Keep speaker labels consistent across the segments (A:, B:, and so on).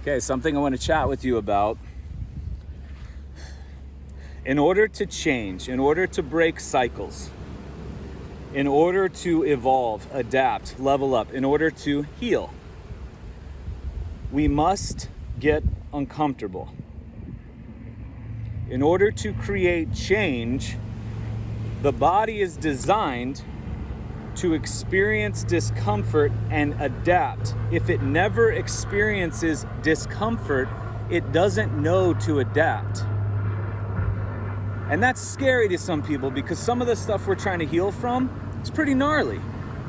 A: Okay, something I want to chat with you about. In order to change, in order to break cycles, in order to evolve, adapt, level up, in order to heal, we must get uncomfortable. In order to create change, the body is designed to experience discomfort and adapt. If it never experiences discomfort, it doesn't know to adapt. And that's scary to some people because some of the stuff we're trying to heal from is pretty gnarly.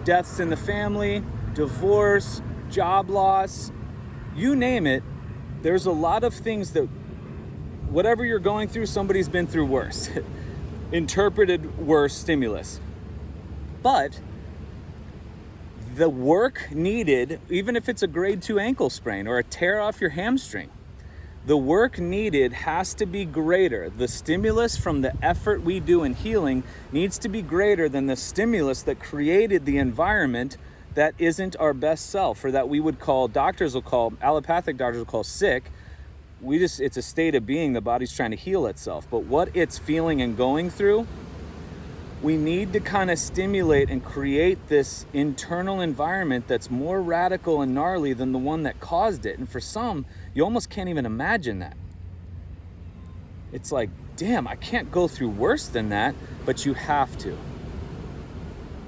A: Deaths in the family, divorce, job loss, you name it. There's a lot of things that whatever you're going through, somebody's been through worse. Interpreted worse stimulus. But the work needed, even if it's a grade 2 ankle sprain or a tear off your hamstring, the work needed has to be greater. The stimulus from the effort we do in healing needs to be greater than the stimulus that created the environment that isn't our best self, or that we would call, allopathic doctors will call sick. It's a state of being, the body's trying to heal itself. But what it's feeling and going through, we need to kind of stimulate and create this internal environment that's more radical and gnarly than the one that caused it. And for some, you almost can't even imagine that. It's like, damn, I can't go through worse than that, but you have to.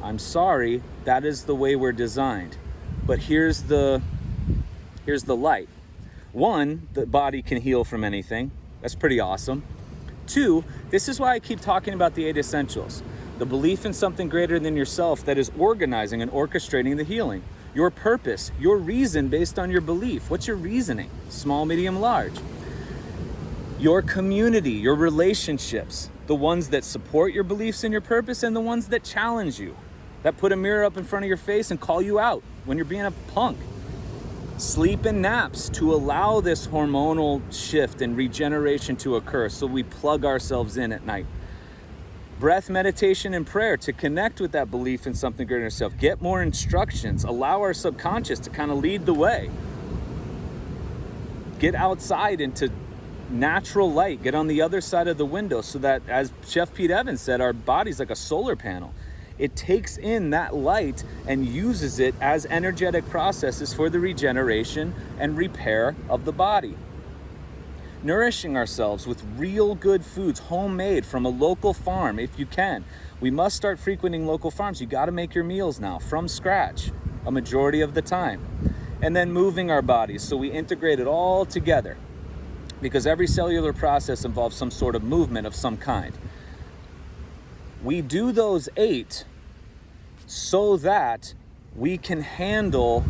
A: I'm sorry, that is the way we're designed. But here's the light. One, the body can heal from anything. That's pretty awesome. Two, this is why I keep talking about the 8 essentials. The belief in something greater than yourself that is organizing and orchestrating the healing. Your purpose, your reason based on your belief. What's your reasoning? Small, medium, large. Your community, your relationships. The ones that support your beliefs and your purpose, and the ones that challenge you. That put a mirror up in front of your face and call you out when you're being a punk. Sleep and naps to allow this hormonal shift and regeneration to occur so we plug ourselves in at night. Breath, meditation, and prayer to connect with that belief in something greater than yourself. Get more instructions. Allow our subconscious to kind of lead the way. Get outside into natural light. Get on the other side of the window so that, as Chef Pete Evans said, our body's like a solar panel. It takes in that light and uses it as energetic processes for the regeneration and repair of the body. Nourishing ourselves with real good foods, homemade from a local farm if you can. We must start frequenting local farms. You got to make your meals now from scratch a majority of the time. And then moving our bodies so we integrate it all together, because every cellular process involves some sort of movement of some kind. We do those 8 so that we can handle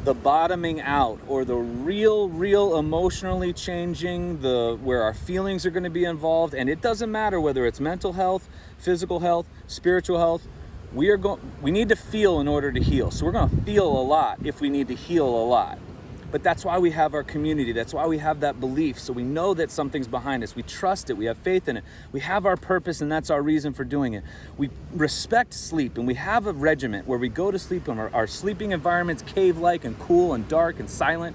A: the bottoming out, or the real emotionally changing, where our feelings are going to be involved. And it doesn't matter whether it's mental health, physical health, spiritual health. We need to feel in order to heal. So we're going to feel a lot if we need to heal a lot. But that's why we have our community. That's why we have that belief. So we know that something's behind us. We trust it. We have faith in it. We have our purpose, and that's our reason for doing it. We respect sleep, and we have a regiment where we go to sleep, and our sleeping environment's cave-like and cool and dark and silent.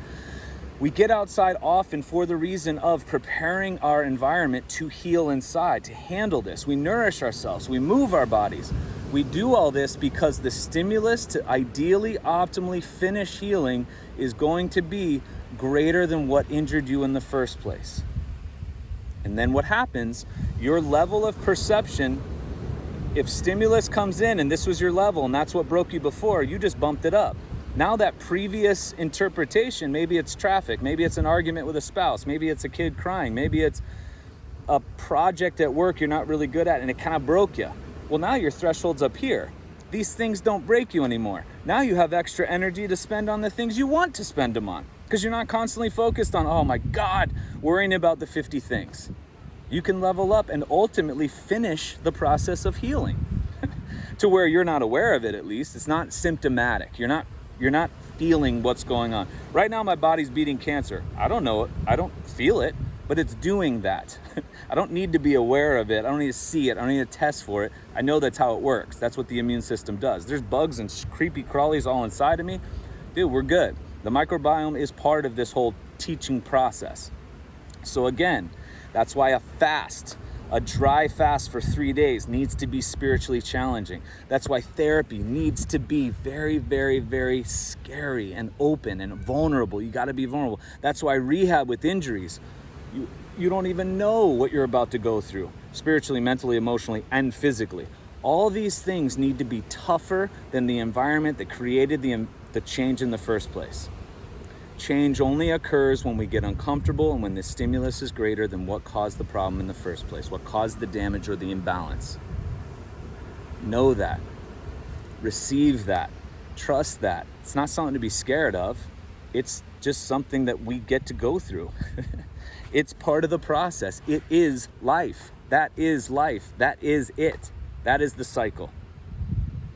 A: We get outside often for the reason of preparing our environment to heal inside, to handle this. We nourish ourselves. We move our bodies. We do all this because the stimulus to ideally, optimally finish healing is going to be greater than what injured you in the first place. And then what happens, your level of perception, if stimulus comes in and this was your level and that's what broke you before, you just bumped it up. Now that previous interpretation, maybe it's traffic, maybe it's an argument with a spouse, maybe it's a kid crying, maybe it's a project at work you're not really good at and it kind of broke you. Well, now your threshold's up here. These things don't break you anymore. Now you have extra energy to spend on the things you want to spend them on, because you're not constantly focused on, oh my God, worrying about the 50 things. You can level up and ultimately finish the process of healing to where you're not aware of it, at least. It's not symptomatic. You're not feeling what's going on. Right now, my body's beating cancer. I don't know it. I don't feel it. but it's doing that. I don't need to be aware of it. I don't need to see it. I don't need to test for it. I know that's how it works. That's what the immune system does. There's bugs and creepy crawlies all inside of me. Dude, we're good. The microbiome is part of this whole teaching process. So again, that's why a dry fast for 3 days needs to be spiritually challenging. That's why therapy needs to be very, very, very scary and open and vulnerable. You got to be vulnerable. That's why rehab with injuries, you don't even know what you're about to go through, spiritually, mentally, emotionally, and physically. All these things need to be tougher than the environment that created the change in the first place. Change only occurs when we get uncomfortable and when the stimulus is greater than what caused the problem in the first place, what caused the damage or the imbalance. Know that. Receive that. Trust that. It's not something to be scared of. It's just something that we get to go through. It's part of the process. It is life. That is life. That is it. That is the cycle.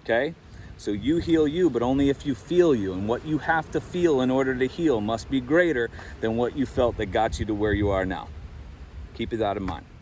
A: Okay? So you heal you, but only if you feel you. And what you have to feel in order to heal must be greater than what you felt that got you to where you are now. Keep that in mind.